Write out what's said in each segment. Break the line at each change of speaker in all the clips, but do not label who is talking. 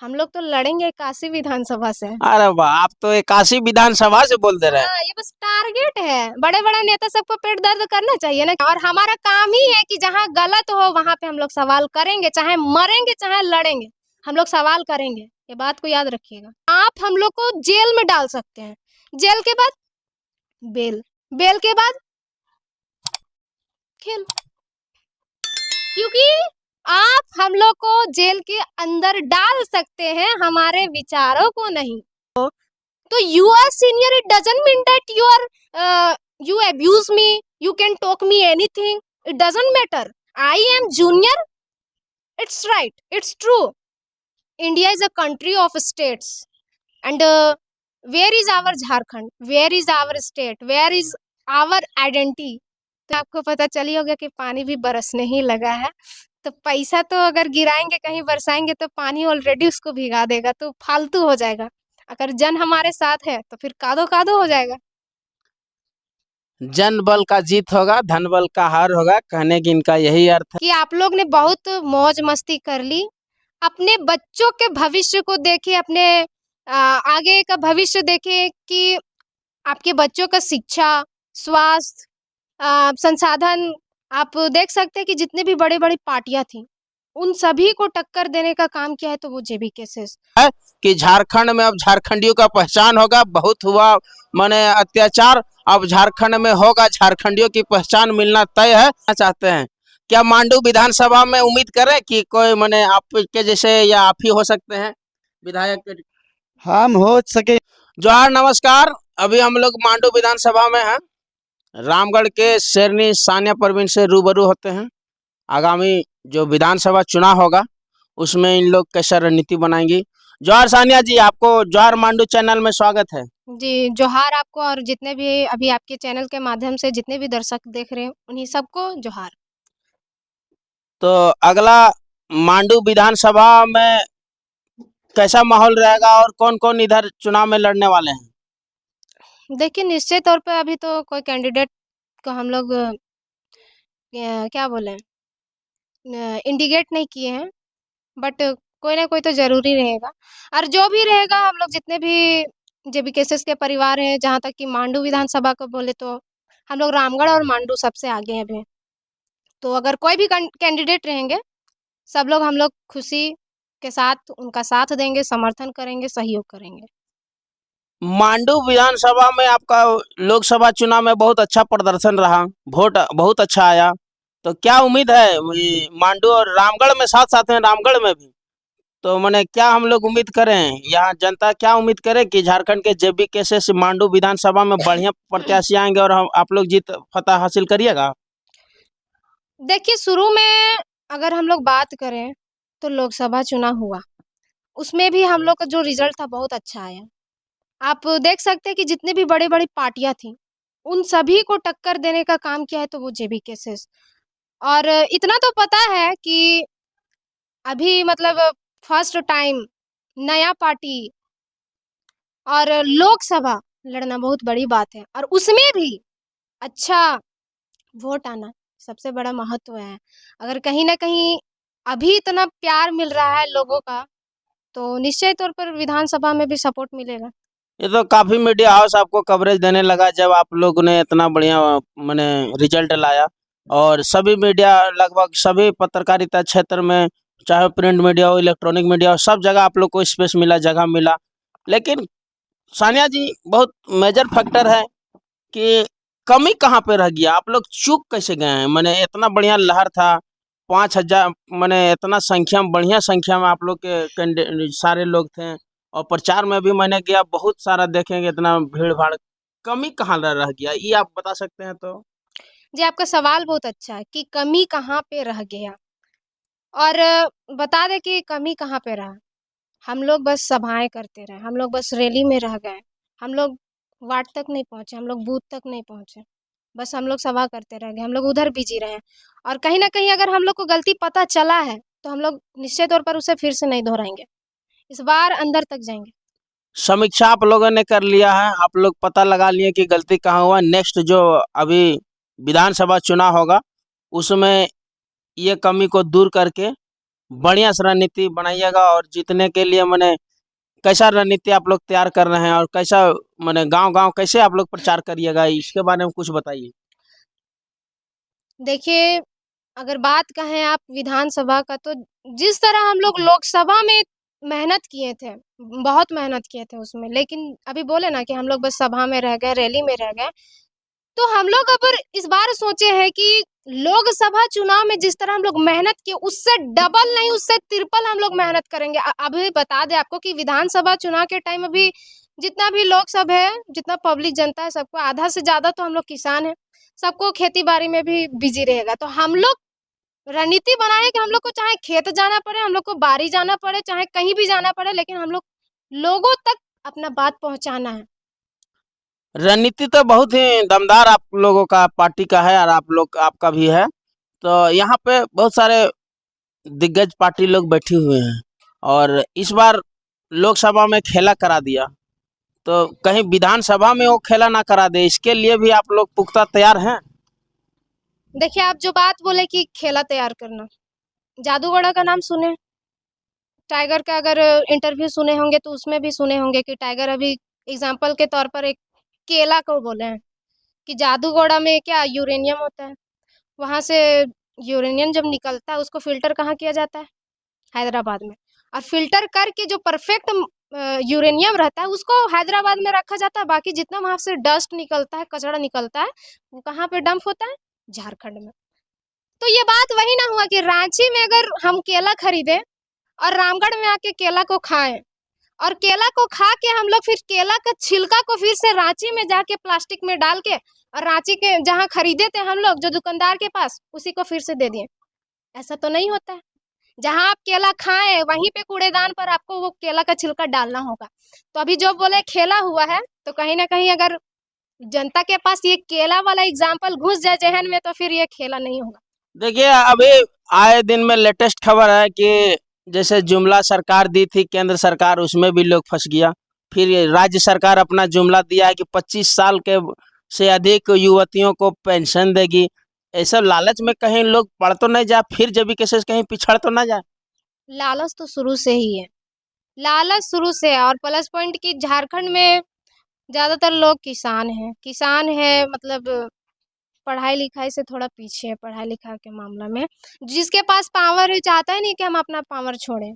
हम लोग तो लड़ेंगे काशी विधानसभा से।
अरे वाह, आप तो 81 विधानसभा से बोल दे रहे हैं।
हाँ, ये बस टारगेट है। बड़े बड़े नेता सबको पेट दर्द करना चाहिए ना, और हमारा काम ही है कि जहाँ गलत हो वहां पे हम लोग सवाल करेंगे, चाहे मरेंगे चाहे लड़ेंगे, हम लोग सवाल करेंगे। ये बात को याद रखिएगा। आप हम लोग को जेल में डाल सकते हैं, जेल के बाद बेल, बेल के बाद खेल, क्योंकि आप हम लोग को जेल के अंदर डाल सकते हैं, हमारे विचारों को नहीं। तो you are senior, it doesn't mean that you abuse me, you can talk me anything, it doesn't matter. I am junior, it's right, it's true. India is a country of states, and where is our Jharkhand, where is our state, where is our identity? तो आपको पता चली होगा कि पानी भी बरसने ही लगा है। तो पैसा तो अगर गिराएंगे कहीं बरसाएंगे तो पानी ऑलरेडी उसको भिगा देगा, तो फालतू हो जाएगा। अगर जन हमारे साथ है तो फिर कादो कादो हो जाएगा।
जन बल का जीत होगा, धन बल का हार होगा, कहने की इनका यही अर्थ है।
कि आप लोग ने बहुत मौज मस्ती कर ली, अपने बच्चों के भविष्य को देखे, अपने आगे का भविष्य देखे कि आपके बच्चों का शिक्षा, स्वास्थ्य, संसाधन। आप देख सकते हैं कि जितने भी बड़े बड़ी पार्टियां थी उन सभी को टक्कर देने का काम किया है, तो वो जेबी केसेस
है कि झारखंड में अब झारखंडियों का पहचान होगा। बहुत हुआ माने अत्याचार, अब झारखंड में होगा, झारखंडियों की पहचान मिलना तय है। चाहते हैं क्या मांडू विधानसभा में उम्मीद करें कि कोई माने आपके जैसे या आप ही हो सकते हैं विधायक?
हम हो सके।
जोहार, नमस्कार। अभी हम लोग मांडू विधानसभा में हैं, रामगढ़ के शेरनी सानिया परवीन से रूबरू होते हैं। आगामी जो विधानसभा चुनाव होगा उसमें इन लोग कैसा रणनीति बनाएंगी। जोहार सानिया जी, आपको जोहार मांडू चैनल में स्वागत है।
जी, जोहार आपको, और जितने भी अभी आपके चैनल के माध्यम से जितने भी दर्शक देख रहे हैं उन्हीं सबको जोहार।
तो अगला मांडू विधानसभा में कैसा माहौल रहेगा और कौन कौन इधर चुनाव में लड़ने वाले हैं?
देखिए, निश्चित तौर पे अभी तो कोई कैंडिडेट को हम लोग क्या बोले, इंडिकेट नहीं किए हैं, बट कोई ना कोई तो जरूरी रहेगा। और जो भी रहेगा, हम लोग जितने भी जेबी केसेस के परिवार हैं, जहाँ तक कि मांडू विधानसभा को बोले तो हम लोग रामगढ़ और मांडू सबसे आगे हैं अभी। तो अगर कोई भी कैंडिडेट रहेंगे, सब लोग हम लोग खुशी के साथ उनका साथ देंगे, समर्थन करेंगे, सहयोग करेंगे।
मांडू विधानसभा में आपका लोकसभा चुनाव में बहुत अच्छा प्रदर्शन रहा, वोट बहुत अच्छा आया, तो क्या उम्मीद है ये मांडू और रामगढ़ में, साथ साथ में रामगढ़ में भी, तो मैंने क्या हम लोग उम्मीद करें, यहाँ जनता क्या उम्मीद करे कि झारखंड के जेबी कैसे से मांडू विधानसभा में बढ़िया प्रत्याशी आएंगे और हम आप लोग जीत फतह हासिल करिएगा?
देखिए, शुरू में अगर हम लोग बात करें तो लोकसभा चुनाव हुआ, उसमें भी हम लोग का जो रिजल्ट था बहुत अच्छा आया। आप देख सकते हैं कि जितने भी बड़ी बड़ी पार्टियां थी उन सभी को टक्कर देने का काम किया है, तो वो जेबी केसेस। और इतना तो पता है कि अभी मतलब फर्स्ट टाइम नया पार्टी और लोकसभा लड़ना बहुत बड़ी बात है, और उसमें भी अच्छा वोट आना सबसे बड़ा महत्व है। अगर कहीं ना कहीं अभी इतना प्यार मिल रहा है लोगों का, तो निश्चय तौर पर विधानसभा में भी सपोर्ट मिलेगा।
ये तो काफी मीडिया हाउस आपको कवरेज देने लगा जब आप लोग ने इतना बढ़िया मैंने रिजल्ट लाया, और सभी मीडिया, लगभग सभी पत्रकारिता क्षेत्र में, चाहे प्रिंट मीडिया हो, इलेक्ट्रॉनिक मीडिया हो, सब जगह आप लोग को स्पेस मिला, जगह मिला। लेकिन सानिया जी, बहुत मेजर फैक्टर है कि कमी कहाँ पे रह गया, आप लोग चूक कैसे गए हैं? मैंने इतना बढ़िया लहर था, 5,000 मैंने इतना संख्या में, बढ़िया संख्या में आप लोग के सारे लोग थे, और प्रचार में भी मैंने गया, बहुत सारा देखेंगे, इतना भीड़ भाड़, कमी कहाँ रह गया, ये आप बता सकते हैं तो?
जी, आपका सवाल बहुत अच्छा है कि कमी कहाँ पे रह गया, और बता दें कि कमी कहाँ पे रहा। हम लोग बस सभाएं करते रहे, हम लोग बस रैली में रह गए, हम लोग वार्ड तक नहीं पहुंचे, हम लोग बूथ तक नहीं पहुंचे, बस हम लोग सभा करते रह गए, हम लोग उधर बिजी रहे। और कहीं ना कहीं अगर हम लोग को गलती पता चला है तो हम लोग निश्चित तौर पर उसे फिर से नहीं दोहराएंगे, इस बार अंदर तक जाएंगे।
समीक्षा आप लोगों ने कर लिया है, आप लोग पता लगा लिए कि गलती कहाँ हुआ। नेक्स्ट जो अभी विधानसभा चुनाव होगा उसमें ये कमी को दूर करके बढ़िया से रणनीति बनाइएगा और जीतने के लिए मैंने कैसा रणनीति आप लोग तैयार कर रहे हैं और कैसा मैंने गांव-गांव कैसे आप लोग प्रचार करिएगा इसके बारे में कुछ बताइए।
देखिए, अगर बात कहें आप विधानसभा का, तो जिस तरह हम लोग लोकसभा में मेहनत किए थे, बहुत मेहनत किए थे उसमें, लेकिन अभी बोले ना कि हम लोग बस सभा में रह गए, रैली में रह गए। तो हम लोग अब इस बार सोचे हैं कि लोकसभा चुनाव में जिस तरह हम लोग मेहनत किए, उससे डबल नहीं, उससे ट्रिपल हम लोग मेहनत करेंगे। अभी बता दें आपको कि विधानसभा चुनाव के टाइम अभी जितना भी लोग सब है, जितना पब्लिक जनता है, सबको आधा से ज्यादा तो हम लोग किसान हैं, सबको खेती बाड़ी में भी बिजी रहेगा। तो हम लोग रणनीति बनाए कि हम लोग को चाहे खेत जाना पड़े, हम लोग को बाड़ी जाना पड़े, चाहे कहीं भी जाना पड़े, लेकिन हम लोग लोगों तक अपना बात पहुंचाना है।
रणनीति तो बहुत ही दमदार आप लोगों का पार्टी का है और आप लोग आपका भी है। तो यहाँ पे बहुत सारे दिग्गज पार्टी लोग बैठी हुए हैं और इस बार लोकसभा में खेला करा दिया, तो कहीं विधानसभा में वो खेला ना करा दे, इसके लिए भी आप लोग पुख्ता तैयार हैं।
देखिए, आप जो बात बोले कि खेला तैयार करना, जादूगढ़ा का नाम सुने, टाइगर का अगर इंटरव्यू सुने होंगे तो उसमें भी सुने होंगे कि टाइगर अभी एग्जाम्पल के तौर पर एक केला को बोले हैं कि जादूगोड़ा में क्या यूरेनियम होता है, वहां से यूरेनियम जब निकलता है उसको फिल्टर कहाँ किया जाता है, हैदराबाद में। और फिल्टर करके जो परफेक्ट यूरेनियम रहता है उसको हैदराबाद में रखा जाता है, बाकी जितना वहां से डस्ट निकलता है, कचरा निकलता है, वो कहाँ पे डंप होता है, झारखंड में। तो ये बात वही ना हुआ कि रांची में अगर हम केला खरीदे और रामगढ़ में आके केला को खाएं, और केला को खा के हम लोग फिर केला का छिलका को फिर से रांची में जाके प्लास्टिक में डाल के और रांची के जहाँ खरीदे थे हम लोग जो दुकानदार के पास, उसी को फिर से दे दिए। ऐसा तो नहीं होता है। जहाँ आप केला खाएं वहीं पे कूड़ेदान पर आपको वो केला का छिलका डालना होगा। तो अभी जो बोले खेला हुआ है, तो कहीं ना कहीं अगर जनता के पास ये केला वाला एग्जाम्पल घुस जाए जहन में, तो फिर ये खेला नहीं होगा।
देखिए अभी आए दिन में लेटेस्ट खबर है कि जैसे जुमला सरकार दी थी केंद्र सरकार, उसमें भी लोग फंस गया। फिर ये राज्य सरकार अपना जुमला दिया है कि 25 साल के से अधिक युवतियों को पेंशन देगी। ऐसा लालच में कहीं लोग पढ़ तो नहीं जाए, फिर जब भी केसेस कहीं पिछड़ तो ना जाए।
लालच तो शुरू से ही है, लालच शुरू से है। और प्लस पॉइंट की झारखंड में ज्यादातर लोग किसान हैं, किसान है मतलब पढ़ाई लिखाई से थोड़ा पीछे है, पढ़ाई लिखाई के मामला में। जिसके पास पावर है चाहता है नहीं कि हम अपना पावर छोड़ें,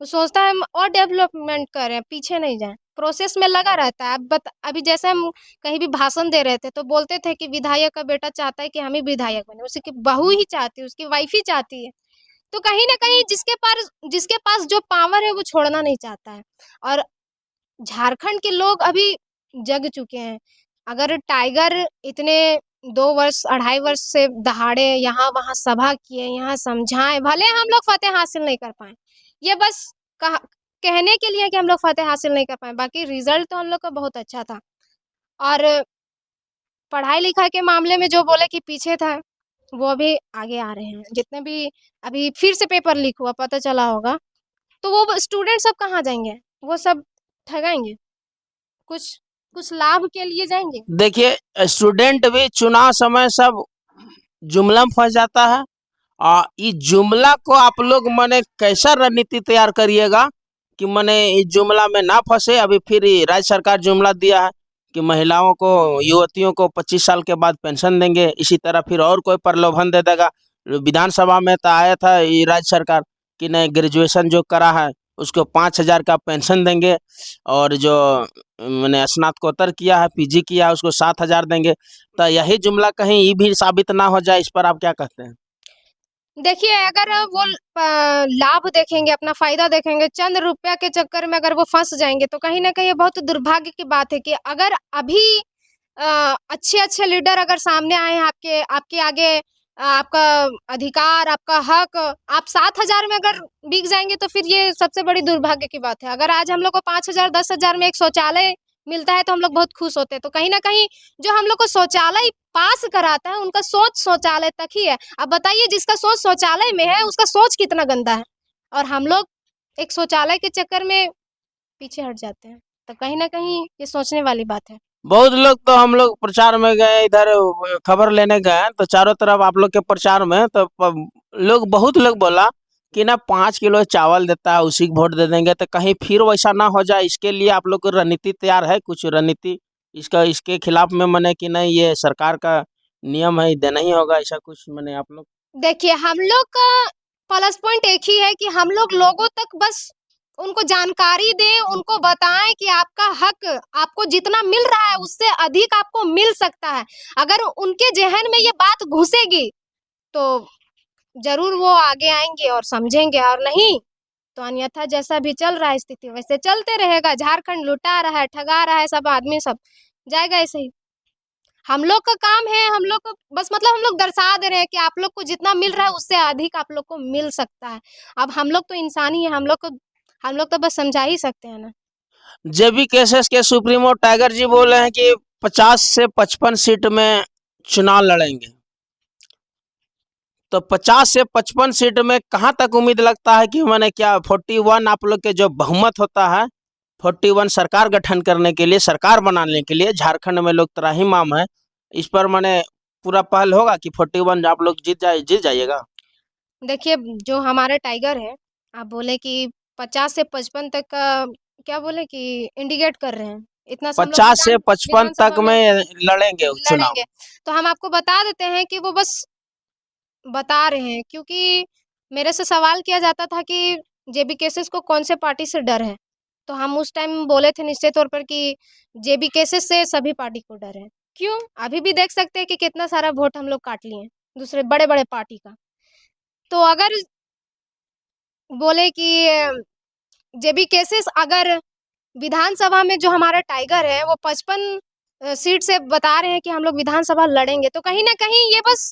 वो सोचता है हम और डेवलपमेंट करें, पीछे नहीं जाएं, प्रोसेस में लगा रहता है। अब अभी जैसे हम कहीं भी भाषण दे रहे थे तो बोलते थे कि विधायक का बेटा चाहता है कि हम ही विधायक बने, उसकी बहू ही चाहती है, उसकी वाइफ ही चाहती है। तो कहीं ना कहीं जिसके पास जो पावर है वो छोड़ना नहीं चाहता है। और झारखंड के लोग अभी जग चुके हैं। अगर टाइगर इतने 2 वर्ष 2.5 वर्ष से दहाड़े यहाँ वहाँ सभा किए, यहाँ समझाएं, भले हम लोग फतेह हासिल नहीं कर पाए, ये बस कहने के लिए कि हम लोग फतेह हासिल नहीं कर पाए, बाकी रिजल्ट तो हम लोग का बहुत अच्छा था। और पढ़ाई लिखाई के मामले में जो बोले कि पीछे था, वो अभी आगे आ रहे हैं। जितने भी अभी फिर से पेपर लीक हुआ, पता चला होगा, तो वो स्टूडेंट सब कहाँ जाएंगे, वो सब ठगाएंगे, कुछ कुछ लाभ के लिए जाएंगे।
देखिए स्टूडेंट भी चुनाव समय सब जुमला में फंस जाता है और इस जुमला को आप लोग मने कैसा रणनीति तैयार करिएगा कि मने इस जुमला में ना फंसे। अभी फिर ये राज्य सरकार जुमला दिया है कि महिलाओं को युवतियों को 25 साल के बाद पेंशन देंगे, इसी तरह फिर और कोई प्रलोभन दे देगा। विधानसभा में तो आया था ये राज्य सरकार कि नहीं ग्रेजुएशन जो करा है उसको 5,000 का पेंशन देंगे और जो मैंने स्नातकोत्तर किया है पीजी किया है उसको 7,000 देंगे। तो यही जुमला कहीं ये भी साबित ना हो जाए, इस पर आप क्या कहते हैं।
देखिए, अगर वो लाभ देखेंगे, अपना फायदा देखेंगे, चंद रुपया के चक्कर में अगर वो फंस जाएंगे, तो कहीं ना कहीं ये बहुत दुर्भाग्य की बात है कि अगर अभी अच्छे अच्छे लीडर अगर सामने आए हैं आपके आपके आगे, आपका अधिकार, आपका हक, आप 7,000 में अगर बिक जाएंगे, तो फिर ये सबसे बड़ी दुर्भाग्य की बात है। अगर आज हम लोग को 5,000 10,000 में एक शौचालय मिलता है तो हम लोग बहुत खुश होते हैं। तो कहीं ना कहीं जो हम लोग को शौचालय पास कराता है उनका सोच शौचालय तक ही है। अब बताइए, जिसका सोच शौचालय में है उसका सोच कितना गंदा है, और हम लोग एक शौचालय के चक्कर में पीछे हट जाते हैं। तो कहीं ना कहीं ये सोचने वाली बात है।
बहुत लोग तो हम लोग प्रचार में गए इधर खबर लेने गए तो चारों तरफ आप लोग के प्रचार में तो लोग बहुत लोग बोला कि ना 5 किलो चावल देता है उसी को वोट दे देंगे, तो कहीं फिर वैसा ना हो जाए, इसके लिए आप लोग को रणनीति तैयार है? कुछ रणनीति इसके खिलाफ में मने कि नहीं ये सरकार का नियम है, देना ही होगा, ऐसा कुछ मने आप लोग?
देखिए, हम लोग का प्लस पॉइंट एक ही है कि हम लोग लोगों तक बस उनको जानकारी दें, उनको बताएं कि आपका हक आपको जितना मिल रहा है उससे अधिक आपको मिल सकता है। अगर उनके जहन में ये बात घुसेगी तो जरूर वो आगे आएंगे और समझेंगे, और नहीं तो अन्यथा जैसा भी चल रहा है स्थिति वैसे चलते रहेगा। झारखंड लुटा रहा है, ठगा रहा है, सब आदमी सब जाएगा ऐसे ही। हम लोग का काम है, हम लोग को बस मतलब हम लोग दर्शा दे रहे हैं कि आप लोग को जितना मिल रहा है उससे अधिक आप लोग को मिल सकता है। अब हम लोग तो इंसान ही है, हम लोग तो बस समझा ही सकते हैं ना।
जेबी केसेस के सुप्रीमो टाइगर जी बोल रहे हैं कि 50 से 55 सीट में चुनाव लड़ेंगे, तो 50 से 55 सीट में कहां तक उम्मीद लगता है कि मैंने क्या 41 आप लोग के जो बहुमत होता है, 41 सरकार गठन करने के लिए, सरकार बनाने के लिए, झारखंड में लोग त्राहिमाम है, इस पर मैंने पूरा पहल होगा कि 41 आप लोग जीत जाइएगा?
देखिए, जो हमारे टाइगर है, आप बोले कि 50 से 55 तक का क्या बोले कि इंडिकेट कर रहे हैं, इतना से हम लोग
50 से 55 तक
विधानसभा में
में लड़ेंगे चुनाव।
लड़ेंगे। तो हम आपको बता देते हैं कि वो बस बता रहे हैं, क्योंकि मेरे से सवाल किया जाता था कि जेबी केसेस को कौन से पार्टी से डर है, तो हम उस टाइम बोले थे निश्चित तौर पर कि जेबी केसेस से सभी पार्टी को डर है। क्यों? अभी भी देख सकते हैं कि कितना सारा वोट हम लोग काट लिए दूसरे बड़े बड़े पार्टी का। तो अगर बोले कि जेबी केसेस अगर विधानसभा में जो हमारा टाइगर है वो 55 सीट से बता रहे हैं कि हम लोग विधानसभा लड़ेंगे, तो कहीं ना कहीं ये बस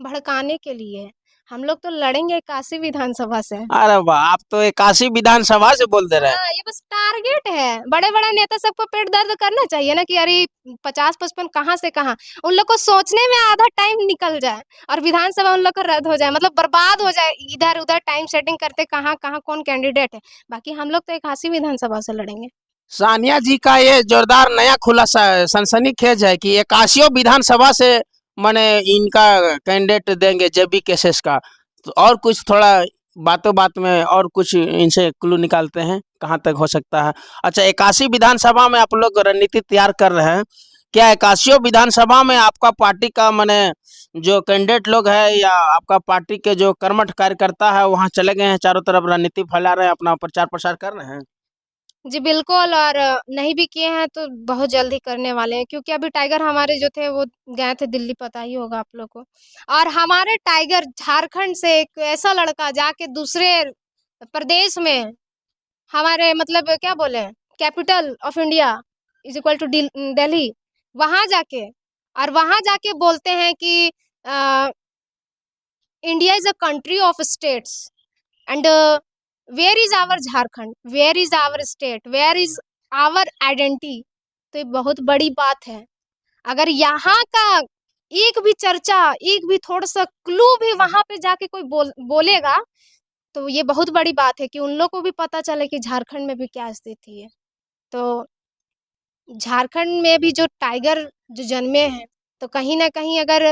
भड़काने के लिए है। हम लोग तो लड़ेंगे 81 विधानसभा से।
अरे वाह, आप तो 81 विधानसभा से बोल दे रहे हैं।
हाँ, ये बस टारगेट है। बड़े बड़े नेता सबको पेट दर्द करना चाहिए ना कि अरे 50-55 कहाँ से कहाँ। उन लोग को सोचने में आधा टाइम निकल जाए और विधानसभा उन लोग का रद्द हो जाए, मतलब बर्बाद हो जाए, इधर उधर टाइम सेटिंग करते कहाँ कहाँ कौन कैंडिडेट है। बाकी हम लोग तो 81 विधानसभा से लड़ेंगे।
सानिया जी का ये जोरदार नया खुलासा सनसनीखेज है कि 81 विधानसभा से माने इनका कैंडिडेट देंगे जेबी केसेस का। तो और कुछ थोड़ा बातों बात में और कुछ इनसे क्लू निकालते हैं कहाँ तक हो सकता है। अच्छा, 81 विधानसभा में आप लोग रणनीति तैयार कर रहे हैं, क्या 81 विधानसभा में आपका पार्टी का माने जो कैंडिडेट लोग है या आपका पार्टी के जो कर्मठ कार्यकर्ता है वहाँ चले गए हैं, चारों तरफ रणनीति फैला रहे हैं, अपना प्रचार प्रसार कर रहे हैं?
जी बिल्कुल, और नहीं भी किए हैं तो बहुत जल्दी करने वाले हैं, क्योंकि अभी टाइगर हमारे जो थे वो गए थे दिल्ली, पता ही होगा आप लोग को। और हमारे टाइगर झारखंड से एक ऐसा लड़का जाके दूसरे प्रदेश में, हमारे मतलब क्या बोले, capital of India is equal to Delhi, वहां जाके बोलते हैं कि India is a country of states and where is our Jharkhand, where is our state, where is our identity. तो ये बहुत बड़ी बात है। अगर यहाँ का एक भी चर्चा, एक भी थोड़ा सा क्लू भी वहां पे जाके कोई बोलेगा तो ये बहुत बड़ी बात है कि उन लोग को भी पता चले कि झारखंड में भी क्या स्थिति है। तो झारखंड में भी जो टाइगर जो जन्मे हैं, तो कहीं ना कहीं अगर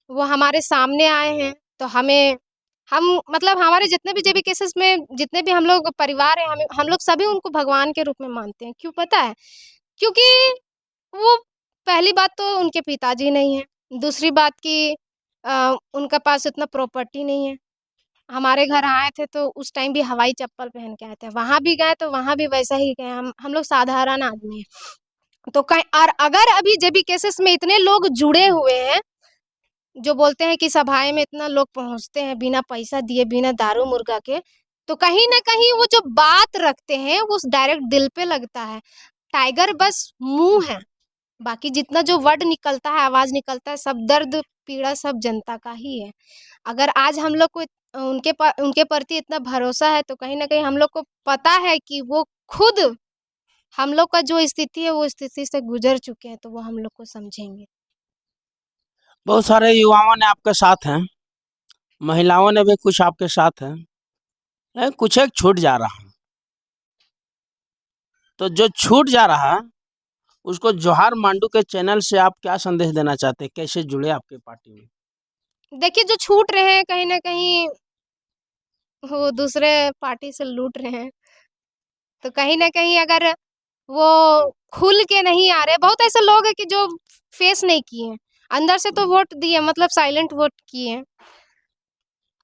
वो हमारे सामने आए हैं तो हम मतलब हमारे जितने भी जेबी केसेस में जितने भी हम लोग परिवार हैं, हम लोग सभी उनको भगवान के रूप में मानते हैं। क्यों पता है? क्योंकि वो, पहली बात तो उनके पिताजी नहीं है, दूसरी बात कि उनका पास इतना प्रॉपर्टी नहीं है। हमारे घर आए थे तो उस टाइम भी हवाई चप्पल पहन के आए थे, वहां भी गए तो वहां भी वैसा ही गए। हम लोग साधारण आदमी हैं। तो कहीं और अगर अभी जेबी केसेस में इतने लोग जुड़े हुए हैं जो बोलते हैं कि सभाएं में इतना लोग पहुंचते हैं बिना पैसा दिए, बिना दारू मुर्गा के, तो कहीं ना कहीं वो जो बात रखते हैं वो डायरेक्ट दिल पे लगता है। टाइगर बस मुंह है, बाकी जितना जो वर्ड निकलता है, आवाज निकलता है, सब दर्द पीड़ा सब जनता का ही है। अगर आज हम लोग को उनके प्रति इतना भरोसा है तो कहीं ना कहीं हम लोग को पता है कि वो खुद हम लोग का जो स्थिति है वो स्थिति से गुजर चुके हैं, तो वो हम लोग को समझेंगे।
बहुत सारे युवाओं ने आपके साथ हैं, महिलाओं ने भी कुछ आपके साथ हैं, कुछ एक छूट जा रहा है, तो जो छूट जा रहा है उसको जोहार मांडू के चैनल से आप क्या संदेश देना चाहते हैं, कैसे जुड़े आपके पार्टी में?
देखिए, जो छूट रहे हैं कहीं ना कहीं वो दूसरे पार्टी से लूट रहे हैं। तो कहीं न कहीं अगर वो खुल के नहीं आ रहे, बहुत ऐसे लोग हैं कि जो फेस नहीं किए हैं, अंदर से तो वोट दिए मतलब साइलेंट वोट किए हैं।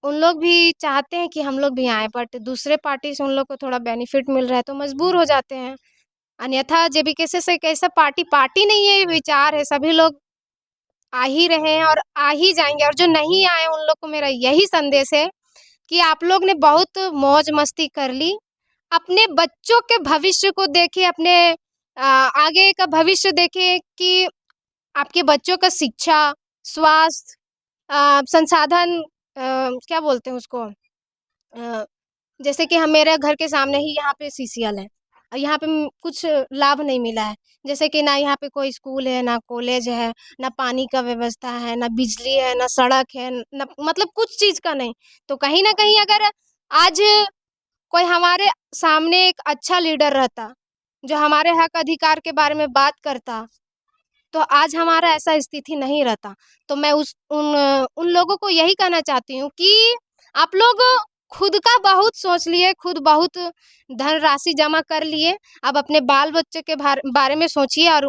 उन लोग भी चाहते हैं कि हम लोग भी आएँ, बट दूसरे पार्टी से उन लोग को थोड़ा बेनिफिट मिल रहा है तो मजबूर हो जाते हैं। अन्यथा जेबीके से एक ऐसा पार्टी नहीं है, ये विचार है, सभी लोग आ ही रहे हैं और आ ही जाएँगे, और जो नहीं आए उन लोग को मेरा यही संदेश है कि आप लोग ने बहुत मौज-मस्ती कर ली। अपने बच्चों के भविष्य को देखिए, अपने आगे का भविष्य देखिए कि आपके बच्चों का शिक्षा, स्वास्थ्य, संसाधन, क्या बोलते हैं उसको, जैसे कि हम मेरे घर के सामने ही यहाँ पे सीसीएल है और यहाँ पे कुछ लाभ नहीं मिला है। जैसे कि ना यहाँ पे कोई स्कूल है, ना कॉलेज है, ना पानी का व्यवस्था है, ना बिजली है, ना सड़क है, ना मतलब कुछ चीज़ का नहीं। तो कहीं न कहीं अगर आज कोई हमारे सामने एक अच्छा लीडर रहता, जो हमारे हक अधिकार के बारे में बात करता, तो आज हमारा ऐसा स्थिति नहीं रहता। तो मैं उन लोगों को यही कहना चाहती हूँ कि आप लोग खुद का बहुत सोच लिए, खुद बहुत धनराशि जमा कर लिए, अब अपने बाल-बच्चे के बारे में सोचिए और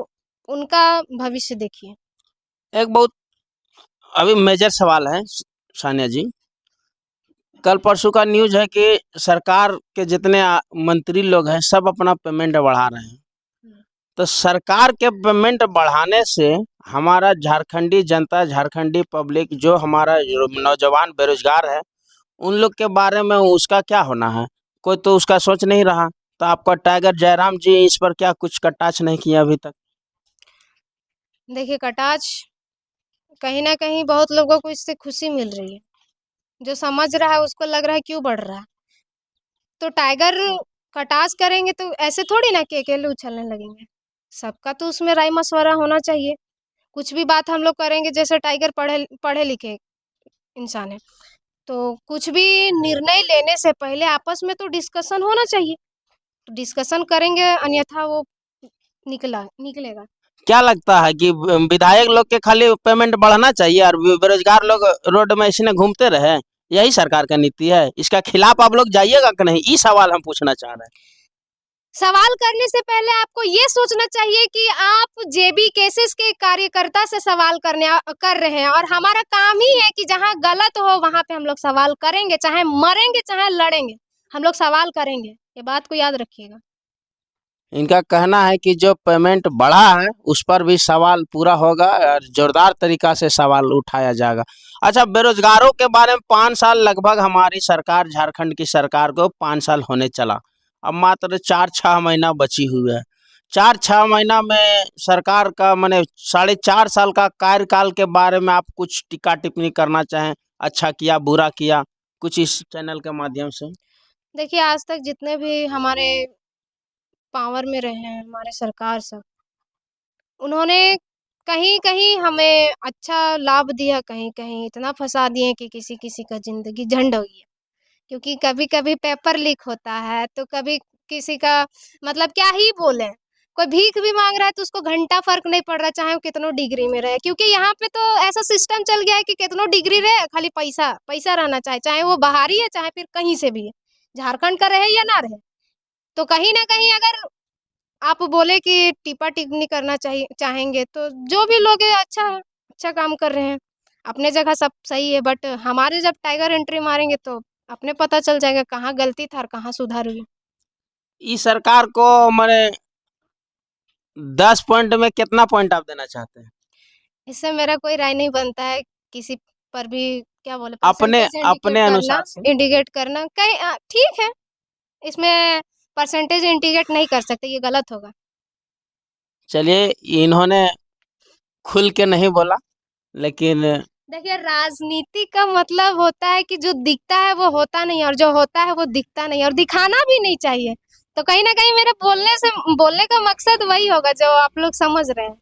उनका भविष्य देखिए।
एक बहुत अभी मेजर सवाल है सानिया जी। कल परसों का न्यूज़ है कि सरकार के जितने मंत्री लोग हैं सब अपना पेमेंट बढ़ा रहे हैं। तो सरकार के पेमेंट बढ़ाने से हमारा झारखंडी जनता, झारखंडी पब्लिक, जो हमारा जो नौजवान बेरोजगार है, उन लोग के बारे में उसका क्या होना है? कोई तो उसका सोच नहीं रहा। तो आपका टाइगर जयराम जी इस पर क्या कुछ कटाक्ष नहीं किया अभी तक?
देखिए कटाक्ष, कहीं न कहीं बहुत लोगों को इससे खुशी मिल रही है। जो समझ रहा है उसको लग रहा है क्यों बढ़ रहा है। तो टाइगर कटाक्ष करेंगे तो ऐसे थोड़ी ना कि अकेले उछलने लगेंगे। सबका तो उसमें राय मशवरा होना चाहिए। कुछ भी बात हम लोग करेंगे, जैसे टाइगर पढ़े पढ़े लिखे इंसान है, तो कुछ भी निर्णय लेने से पहले आपस में तो डिस्कशन होना चाहिए। तो डिस्कशन करेंगे, अन्यथा वो निकलेगा।
क्या लगता है कि विधायक लोग के खाली पेमेंट बढ़ना चाहिए और बेरोजगार लोग रोड में ऐसे घूमते रहे? यही सरकार का नीति है? इसका खिलाफ आप लोग जाइएगा कि नहीं? ये सवाल हम पूछना चाह रहे हैं।
सवाल करने से पहले आपको ये सोचना चाहिए कि आप जेबी केसेस के कार्यकर्ता से सवाल कर रहे हैं, और हमारा काम ही है कि जहां गलत हो वहां पे हम लोग सवाल करेंगे, चाहे मरेंगे चाहे लड़ेंगे, हम लोग सवाल करेंगे। ये बात को याद रखिएगा।
इनका कहना है कि जो पेमेंट बढ़ा है उस पर भी सवाल पूरा होगा और जोरदार तरीका से सवाल उठाया जाएगा। अच्छा, बेरोजगारों के बारे में 5 साल लगभग हमारी सरकार, झारखंड की सरकार को 5 साल होने चला। अब मात्र 4-6 महीना बची हुई है। 4-6 महीना में सरकार का माने 4.5 साल का कार्यकाल के बारे में आप कुछ टीका टिप्पणी करना चाहें? अच्छा किया, बुरा किया, कुछ इस चैनल के माध्यम से?
देखिए आज तक जितने भी हमारे पावर में रहे हैं, हमारे सरकार सब, उन्होंने कहीं-कहीं हमें अच्छा लाभ दिया, कहीं-कहीं इतना फँसा दिए कि किसी-किसी का ज़िंदगी झंड हो गया। क्योंकि कभी-कभी पेपर लीक होता है, तो कभी किसी का मतलब क्या ही बोलें, कोई भीख भी माँग रहा है तो उसको घंटा फ़र्क नहीं पड़ रहा, चाहे वो कितनों डिग्री में रहे। क्योंकि यहाँ पे तो ऐसा सिस्टम चल गया है कि कितनों डिग्री रहे, खाली पैसा, पैसा रहना चाहिए, चाहे वो बाहरी है, चाहे फिर कहीं से भी है, झारखंड का रहे या ना रहे। तो कहीं न कहीं अगर आप बोले कि टिप्पणी करना चाहेंगे, तो जो भी लोग हैं अच्छा है, अच्छा काम कर रहे हैं। अपने जगह सब सही है, बट हमारे जब टाइगर एंट्री मारेंगे तो अपने पता चल जाएगा कहाँ गलती था और कहाँ सुधार हुई।
इस सरकार को माने 10 पॉइंट में कितना पॉइंट आप देना चाहते हैं?
इससे मेरा कोई राय नहीं बनता है, किसी पर भी क्या बोले
अपने
परसेंटेज
अपने अनुसार से
इंडिकेट करना कहीं ठीक है, इसमें परसेंटेज इंडिकेट नहीं कर सकते, ये गलत होगा।
चलिए, इन्होंने खुल के नहीं बोला, लेकिन
देखिए राजनीति का मतलब होता है कि जो दिखता है वो होता नहीं, और जो होता है वो दिखता नहीं, और दिखाना भी नहीं चाहिए। तो कहीं ना कहीं मेरे बोलने का मकसद वही होगा जो आप लोग समझ रहे हैं।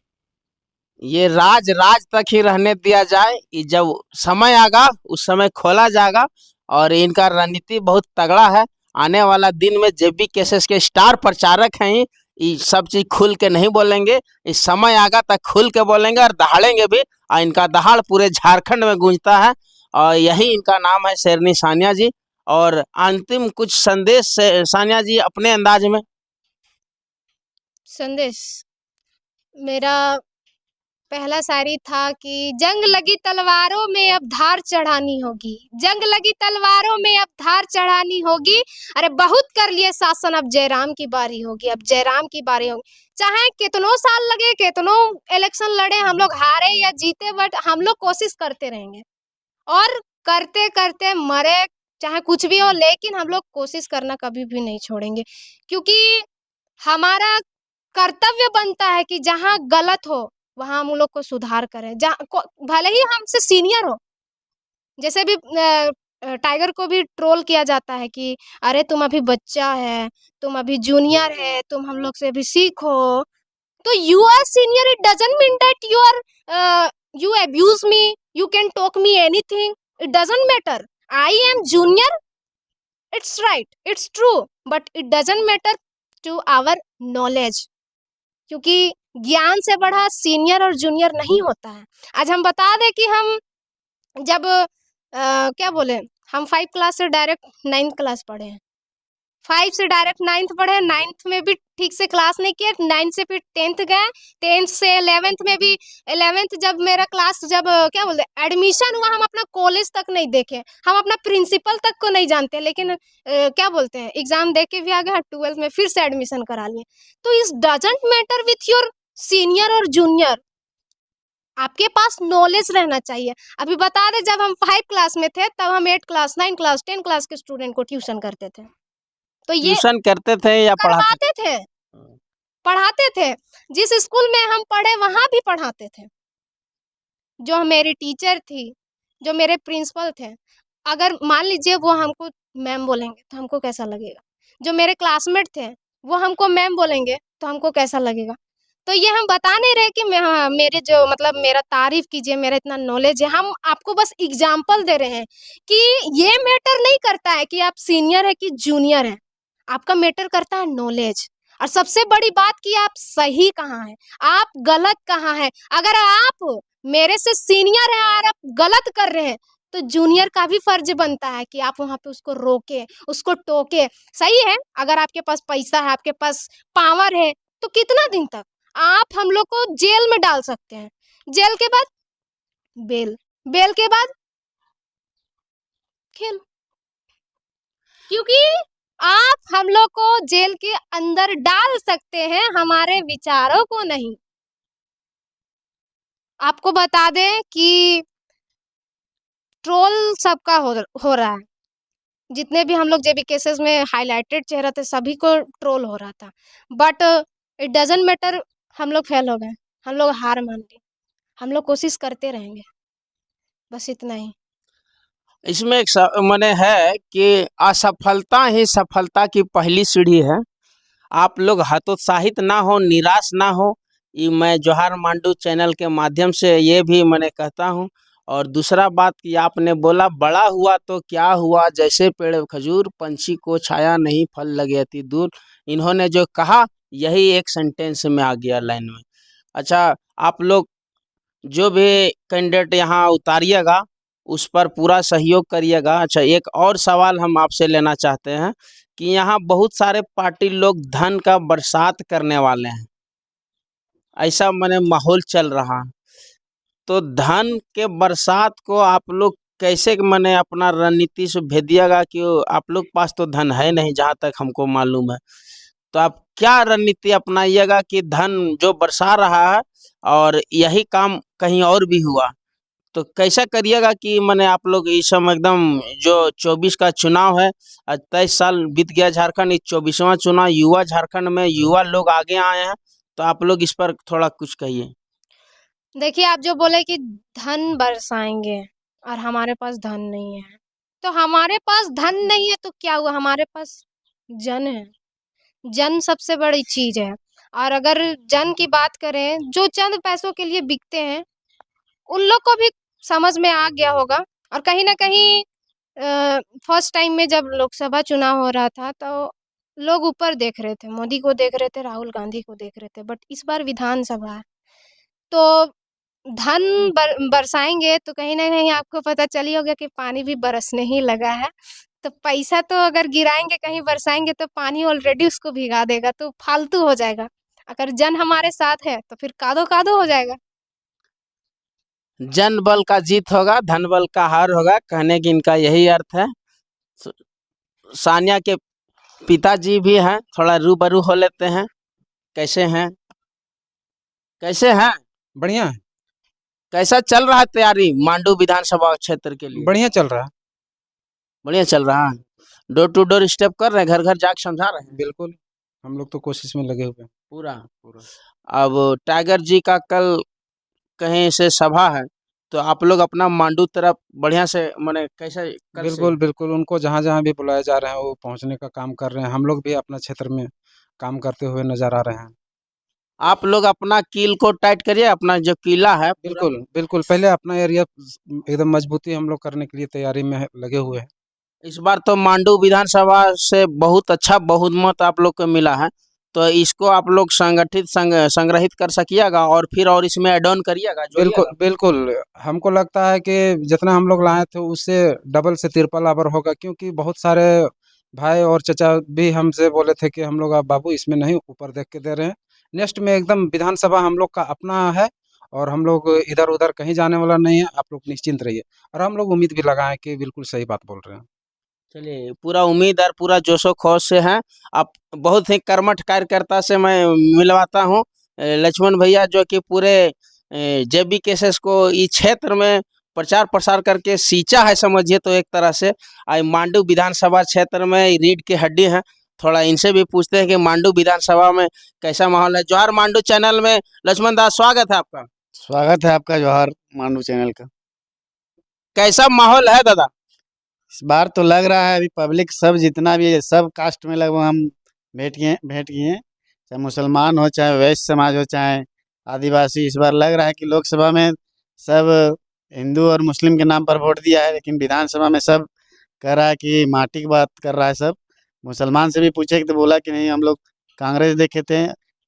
ये राज राज तक ही रहने दिया जाए। ये जब समय आएगा उस समय खोला जाएगा। और इनका रणनीति बहुत तगड़ा है। आने वाला दिन में जेबी केसेस के स्टार प्रचारक हैं। ये सब चीज खुल के नहीं बोलेंगे, इस समय आएगा तक खुल के बोलेंगे और दहाड़ेंगे भी। और इनका दहाड़ पूरे झारखंड में गूंजता है। और यही इनका नाम है शेरनी सानिया जी। और अंतिम कुछ संदेश से सानिया जी अपने अंदाज में।
संदेश मेरा पहला शायरी था कि जंग लगी तलवारों में अब धार चढ़ानी होगी, जंग लगी तलवारों में अब धार चढ़ानी होगी। अरे बहुत कर लिए शासन, अब जयराम की बारी होगी, अब जयराम की बारी होगी। चाहे कितनों साल लगे, कितनों इलेक्शन लड़े, हम लोग हारे या जीते, बट हम लोग कोशिश करते रहेंगे और करते करते मरे, चाहे कुछ भी हो, लेकिन हम लोग कोशिश करना कभी भी नहीं छोड़ेंगे, क्योंकि हमारा कर्तव्य बनता है कि जहाँ गलत हो वहां हम लोग को सुधार करें। भले ही हमसे सीनियर हो, जैसे भी टाइगर को भी ट्रोल किया जाता है कि अरे तुम अभी बच्चा है, तुम अभी जूनियर है, तुम हम लोग से भी सीखो। तो you are senior, it doesn't mean that you are you abuse me, you can talk me anything, it doesn't matter. I am junior, it's right, it's true, but it doesn't matter to our knowledge, क्योंकि ज्ञान से बड़ा senior और junior नहीं होता है। आज हम बता दें कि हम जब क्या बोले, हम 5 क्लास से डायरेक्ट 9th क्लास पढ़े हैं, 5 से डायरेक्ट 9th पढ़े, 9th में भी ठीक से क्लास नहीं किए, 9th से फिर 10th गए, 10th से 11th में भी, 11th जब मेरा क्लास, जब क्या बोलते एडमिशन हुआ, हम अपना कॉलेज तक नहीं देखे, हम अपना प्रिंसिपल तक को नहीं जानते, लेकिन क्या बोलते हैं एग्जाम दे के भी आ गए, 12th में फिर से एडमिशन करा लिए। तो इस doesn't matter with your senior और जूनियर, आपके पास नॉलेज रहना चाहिए। अभी बता दें, जब हम 5 क्लास में थे तब हम 8 क्लास, 9 क्लास, 10 क्लास के स्टूडेंट को ट्यूशन करते थे। तो ये
ट्यूशन करते थे या पढ़ाते
करवाते थे, पढ़ाते थे, जिस स्कूल में हम पढ़े वहां भी पढ़ाते थे। जो मेरी टीचर थी, जो मेरे प्रिंसिपल थे, अगर मान लीजिए वो हमको मैम बोलेंगे तो हमको कैसा लगेगा, जो मेरे क्लासमेट थे वो हमको मैम बोलेंगे तो हमको कैसा लगेगा। तो ये हम बता नहीं रहे कि हाँ, मेरे जो मतलब मेरा तारीफ कीजिए, मेरा इतना नॉलेज है, हम आपको बस एग्जाम्पल दे रहे हैं कि ये मैटर नहीं करता है कि आप सीनियर है कि जूनियर है, आपका मैटर करता है नॉलेज। और सबसे बड़ी बात कि आप सही कहाँ हैं, आप गलत कहाँ हैं। अगर आप मेरे से सीनियर है और आप गलत कर रहे हैं, तो जूनियर का भी फर्ज बनता है कि आप वहां पे उसको रोके, उसको टोके। सही है, अगर आपके पास पैसा है, आपके पास पावर है, तो कितना दिन तक आप हम लोग को जेल में डाल सकते हैं, जेल के बाद बेल, बेल के बाद खेल, क्योंकि आप हम लोग को जेल के अंदर डाल सकते हैं, हमारे विचारों को नहीं। आपको बता दें कि ट्रोल सबका हो रहा है, जितने भी हम लोग जेबी केसेस में हाईलाइटेड चेहरा थे सभी को ट्रोल हो रहा था, बट इट डजंट मैटर, हम लोग फेल हो गए, हम लोग हार मान ली, हम लोग कोशिश करते रहेंगे, बस इतना ही।
इसमें एक माने है कि असफलता ही सफलता की पहली सीढ़ी है। आप लोग हतोत्साहित ना हो, निराश ना हो, ये मैं जोहार मांडू चैनल के माध्यम से ये भी मैंने कहता हूँ। और दूसरा बात कि आपने बोला बड़ा हुआ तो क्या हुआ, जैसे पेड़ खजूर, पंछी को छाया नहीं, फल लगे अति दूर। इन्होंने जो कहा यही एक सेंटेंस में आ गया लाइन में। अच्छा, आप लोग जो भी कैंडिडेट यहाँ उतारिएगा उस पर पूरा सहयोग करिएगा। अच्छा, एक और सवाल हम आपसे लेना चाहते हैं कि यहाँ बहुत सारे पार्टी लोग धन का बरसात करने वाले हैं, ऐसा मैंने माहौल चल रहा है। तो धन के बरसात को आप लोग कैसे मैंने अपना रणनीति से भेदिएगा कि आप लोग पास तो धन है नहीं, जहाँ तक हमको मालूम है। तो आप क्या रणनीति अपनाइएगा कि धन जो बरसा रहा है और यही काम कहीं और भी हुआ, तो कैसा करिएगा कि मैंने आप लोग इस समय एकदम जो 24 का चुनाव है, 23 साल बीत गया झारखंड, 24वां चुनाव, युवा झारखंड में युवा लोग आगे आए हैं, तो आप लोग इस पर थोड़ा कुछ कहिए।
देखिए, आप जो बोले कि धन बरसाएंगे और हमारे पास धन नहीं है, तो हमारे पास धन नहीं है तो क्या हुआ, हमारे पास जन है, जन सबसे बड़ी चीज है। और अगर जन की बात करें, जो चंद पैसों के लिए बिकते हैं, उन लोग को भी समझ में आ गया होगा। और कहीं ना कहीं फर्स्ट टाइम में जब लोकसभा चुनाव हो रहा था तो लोग ऊपर देख रहे थे, मोदी को देख रहे थे, राहुल गांधी को देख रहे थे, बट इस बार विधानसभा है तो धन बरसाएंगे, तो कहीं ना कहीं आपको पता चली होगा कि पानी भी बरसने ही लगा है। तो पैसा तो अगर गिराएंगे कहीं बरसाएंगे तो पानी ऑलरेडी उसको भिगा देगा, तो फालतू हो जाएगा। अगर जन हमारे साथ है तो फिर कादो कादो हो जाएगा।
जन बल का जीत होगा, धन बल का हार होगा, कहने की इनका यही अर्थ है। सानिया के पिताजी भी हैं, थोड़ा रूबरू हो लेते हैं। कैसे हैं, कैसे हैं?
बढ़िया है।
कैसा चल रहा है तैयारी मांडू विधानसभा क्षेत्र के लिए?
बढ़िया चल रहा है।
बढ़िया चल रहा है। डोर टू डोर स्टेप कर रहे हैं, घर घर जाके समझा रहे हैं
बिल्कुल, हम लोग तो कोशिश में लगे हुए हैं
पूरा।
पूरा।
अब टाइगर जी का कल कहीं से सभा है, तो आप लोग अपना मांडू तरफ बढ़िया से माने कैसे कल से
बिल्कुल बिल्कुल, उनको जहाँ जहाँ भी बुलाए जा रहे हैं वो पहुँचने का काम कर रहे हैं। हम लोग भी अपना क्षेत्र में काम करते हुए नजर आ रहे हैं।
आप लोग अपना कील को टाइट करिए, अपना जो किला है पूरा।
बिल्कुल बिल्कुल, पहले अपना एरिया एकदम मजबूती हम लोग करने के लिए तैयारी में लगे हुए हैं।
इस बार तो मांडू विधानसभा से बहुत अच्छा बहुमत आप लोग को मिला है, तो इसको आप लोग संगठित संग्रहित कर सकिएगा और फिर और इसमें ऐड ऑन करिएगा,
बिल्कुल
जोड़िएगा।
बिल्कुल, हमको लगता है कि जितना हम लोग लाए थे उससे डबल से तिरपल आवर होगा, क्योंकि बहुत सारे भाई और चचा भी हमसे बोले थे कि हम लोग आप बाबू इसमें नहीं, ऊपर देख के दे रहे हैं। नेक्स्ट में एकदम विधानसभा हम लोग का अपना है और हम लोग इधर उधर कहीं जाने वाला नहीं है। आप लोग निश्चिंत रहिए, और हम लोग उम्मीद भी लगाएं कि बिल्कुल सही बात बोल रहे हैं।
चलिए, पूरा उम्मीद और पूरा जोशो खौश से हैं आप। बहुत ही कर्मठ कार्यकर्ता से मैं मिलवाता हूँ, लक्ष्मण भैया, जो कि पूरे जेबी केसेस को इस क्षेत्र में प्रचार प्रसार करके सींचा है, समझिए तो एक तरह से। आज मांडू विधानसभा क्षेत्र में रीढ़ की हड्डी है। थोड़ा इनसे भी पूछते हैं कि मांडू विधानसभा में कैसा माहौल है। जौहर मांडू चैनल में लक्ष्मण दास, स्वागत है आपका।
स्वागत है आपका जौहर मांडू चैनल का।
कैसा माहौल है दादा?
इस बार तो लग रहा है अभी पब्लिक सब जितना भी है, सब कास्ट में लगभग हम भेंट किए हैं, चाहे मुसलमान हो, चाहे वैश्य समाज हो, चाहे आदिवासी। इस बार लग रहा है कि लोकसभा में सब हिंदू और मुस्लिम के नाम पर वोट दिया है, लेकिन विधानसभा में सब कह रहा है कि माटी की बात कर रहा है सब। मुसलमान से भी पूछे तो बोला कि नहीं हम लोग कांग्रेस देखे थे,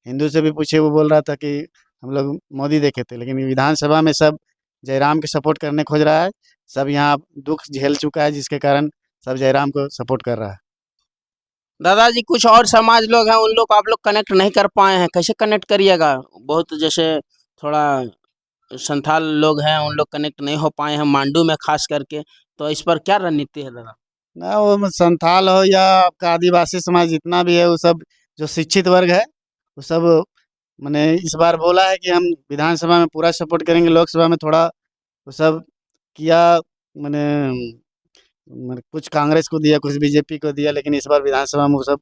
हिंदू से भी पूछे वो बोल रहा था कि हम लोग मोदी देखे थे। लेकिन विधानसभा में सब जयराम के सपोर्ट करने खोज रहा है। सब यहाँ दुख झेल चुका है, जिसके कारण सब जयराम को सपोर्ट कर रहा है।
दादाजी, कुछ और समाज लोग हैं, उन लोग को आप लोग कनेक्ट नहीं कर पाए हैं, कैसे कनेक्ट करिएगा? बहुत जैसे थोड़ा संथाल लोग हैं, उन लोग कनेक्ट नहीं हो पाए हैं मांडू में खास करके, तो इस पर क्या रणनीति है दादा?
ना वो संथाल हो या आपका आदिवासी समाज जितना भी है, वो सब जो शिक्षित वर्ग है वो सब मैंने इस बार बोला है कि हम विधानसभा में पूरा सपोर्ट करेंगे। लोकसभा में थोड़ा वो सब किया, मैंने कुछ कांग्रेस को दिया, कुछ बीजेपी को दिया, लेकिन इस बार विधानसभा में वो सब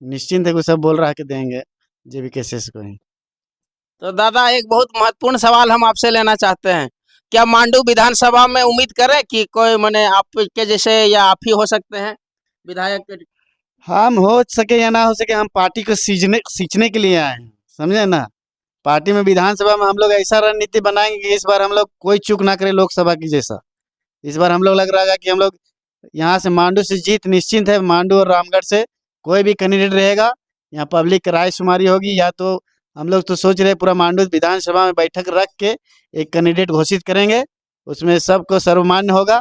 निश्चिंत है, वो सब बोल रहा है कि देंगे जेबी केसेस को ही।
तो दादा, एक बहुत महत्वपूर्ण सवाल हम आपसे लेना चाहते हैं। क्या मांडू विधानसभा में उम्मीद करें कि कोई माने आपके जैसे या आप ही हो सकते हैं विधायक?
हम हो सके या ना हो सके, हम पार्टी को सींचने के लिए आए हैं, समझे ना। पार्टी में विधानसभा में हम लोग ऐसा रणनीति बनाएंगे कि इस बार हम लोग कोई चूक ना करे लोकसभा की जैसा। इस बार हम लोग लग रहा है कि हम लोग यहाँ से मांडू से जीत निश्चिंत है। मांडू और रामगढ़ से कोई भी कैंडिडेट रहेगा, यहाँ पब्लिक राय शुमारी होगी, या तो हम लोग तो सोच रहे हैं पूरा मांडू विधानसभा में बैठक रख के एक कैंडिडेट घोषित करेंगे, उसमें सबको सर्वमान्य होगा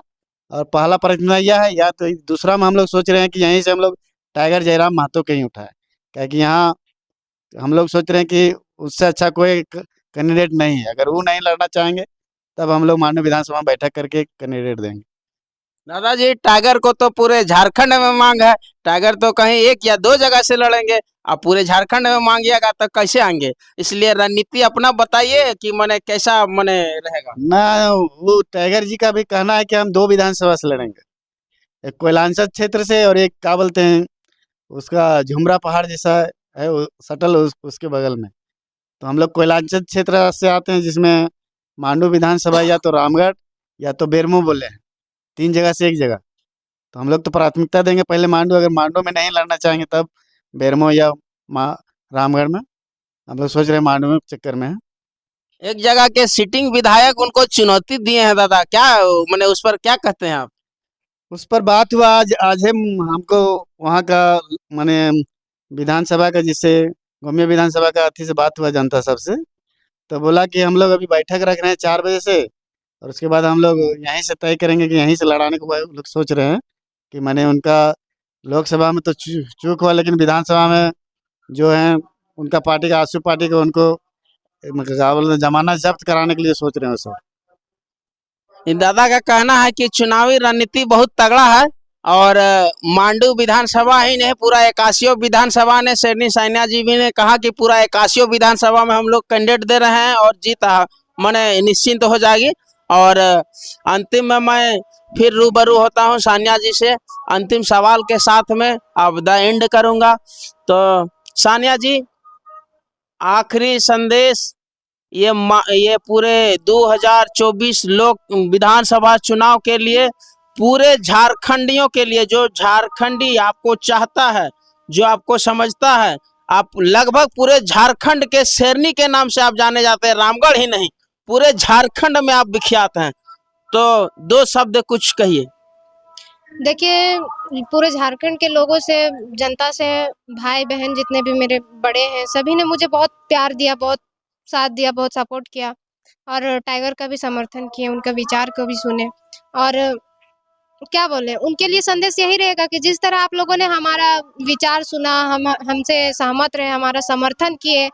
और पहला प्राथमिकता यह है। या तो दूसरा में हम लोग सोच रहे हैं कि यहीं से हम लोग टाइगर जयराम महतो के ही उठाए, क्योंकि यहाँ हम लोग सोच रहे हैं कि उससे अच्छा कोई कैंडिडेट नहीं है। अगर वो नहीं लड़ना चाहेंगे तब हम लोग माननीय विधानसभा में बैठक करके कैंडिडेट देंगे।
दादाजी, टाइगर को तो पूरे झारखंड में मांग है। टाइगर तो कहीं एक या दो जगह से लड़ेंगे, आप पूरे झारखंड में मांगिएगा तो कैसे आएंगे? इसलिए रणनीति अपना बताइए कि मने कैसा मने रहेगा।
ना, वो टाइगर जी का भी कहना है कि हम दो विधानसभा से लड़ेंगे, एक कोयलांचल क्षेत्र से और एक क्या बोलते हैं उसका झुमरा पहाड़ जैसा है वो सटल उसके बगल में। तो हम लोग कोयलांचल क्षेत्र से आते हैं, जिसमें मांडू विधानसभा या तो रामगढ़ या तो बेरमो बोले हैं, तीन जगह से एक जगह। तो हम लोग तो प्राथमिकता देंगे पहले मांडू, अगर मांडू में नहीं लड़ना चाहेंगे तब बेरमो या रामगढ़ में। हम लोग सोच रहे हैं मांडू में चक्कर में है।
एक जगह के सिटिंग विधायक उनको चुनौती दिए हैं दादा, क्या मने उस पर क्या कहते हैं आप?
उस पर बात हुआ आज आज हमको वहाँ का माने विधानसभा का, जिससे गोमिया विधानसभा का अथी से बात हुआ जनता सबसे। तो बोला कि हम लोग अभी बैठक रख रहे हैं 4 बजे से, और उसके बाद हम लोग यहीं से तय करेंगे कि यहीं से लड़ाने को वो लोग सोच रहे हैं। कि मैंने उनका लोकसभा में तो चूक हुआ, लेकिन विधानसभा में जो है उनका पार्टी का आसू पार्टी को उनको क्या बोलते हैं, जमानत जब्त कराने के लिए सोच रहे हैं वो सब।
इन दादा का कहना है कि चुनावी रणनीति बहुत तगड़ा है और मांडू विधानसभा ही नहीं, पूरा 81 विधानसभा ने शेरनी सान्या जी भी ने कहा कि पूरा 81 विधानसभा में हम लोग कैंडिडेट दे रहे हैं और जीत माने निश्चिंत हो जाएगी। और अंतिम में मैं फिर रूबरू होता हूं सान्या जी से अंतिम सवाल के साथ में, अब द एंड करूंगा। तो सान्या जी, आखिरी संदेश, ये पूरे 2024 लोक विधानसभा चुनाव के लिए पूरे झारखंडियों के लिए, जो झारखंडी आपको चाहता है, जो आपको समझता है, आप लगभग पूरे झारखंड के शेरनी के नाम से आप जाने जाते हैं, रामगढ़ ही नहीं पूरे झारखंड में आप विख्यात हैं, तो 2 शब्द कुछ कहिए।
देखिए, पूरे झारखंड के लोगों से, जनता से, भाई बहन जितने भी मेरे बड़े हैं, सभी ने मुझे बहुत प्यार दिया, बहुत साथ दिया, बहुत सपोर्ट किया और टाइगर का भी समर्थन किए, उनका विचार को भी सुने। और क्या बोले, उनके लिए संदेश यही रहेगा कि जिस तरह आप लोगों ने हमारा विचार सुना, हमसे सहमत रहे, हमारा समर्थन किए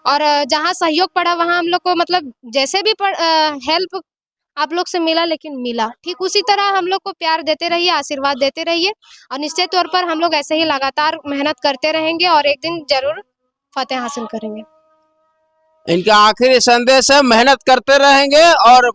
और जहाँ सहयोग पड़ा वहाँ हम लोग को मतलब जैसे भी हेल्प आप लोग से मिला, लेकिन मिला, ठीक उसी तरह हम लोग को प्यार देते रहिए, आशीर्वाद देते रहिए और निश्चित तौर पर हम लोग ऐसे ही लगातार मेहनत करते रहेंगे और एक दिन जरूर फतेह हासिल करेंगे।
इनका आखिरी संदेश है, मेहनत करते रहेंगे और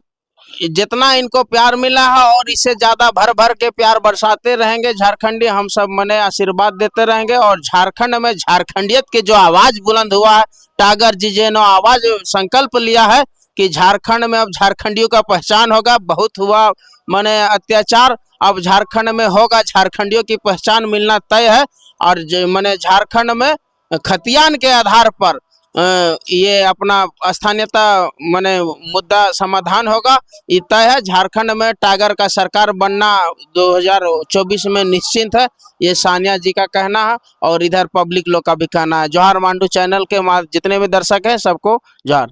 जितना इनको प्यार मिला है और इससे ज्यादा भर भर के प्यार बरसाते रहेंगे झारखंडी, हम सब मने आशीर्वाद देते रहेंगे। और झारखंड में झारखंडियत की जो आवाज बुलंद हुआ है, टागर जी जे नो आवाज संकल्प लिया है कि झारखंड में अब झारखंडियों का पहचान होगा। बहुत हुआ मने अत्याचार, अब झारखंड में होगा, झारखंडियों की पहचान मिलना तय है और मने झारखंड में खतियान के आधार पर ये अपना स्थानीयता मने मुद्दा समाधान होगा, ये तय है। झारखंड में टाइगर का सरकार बनना 2024 में निश्चिंत है, ये सान्या जी का कहना है और इधर पब्लिक लोग का भी कहना है। जोहार मांडू चैनल के जितने भी दर्शक हैं सबको जोहार।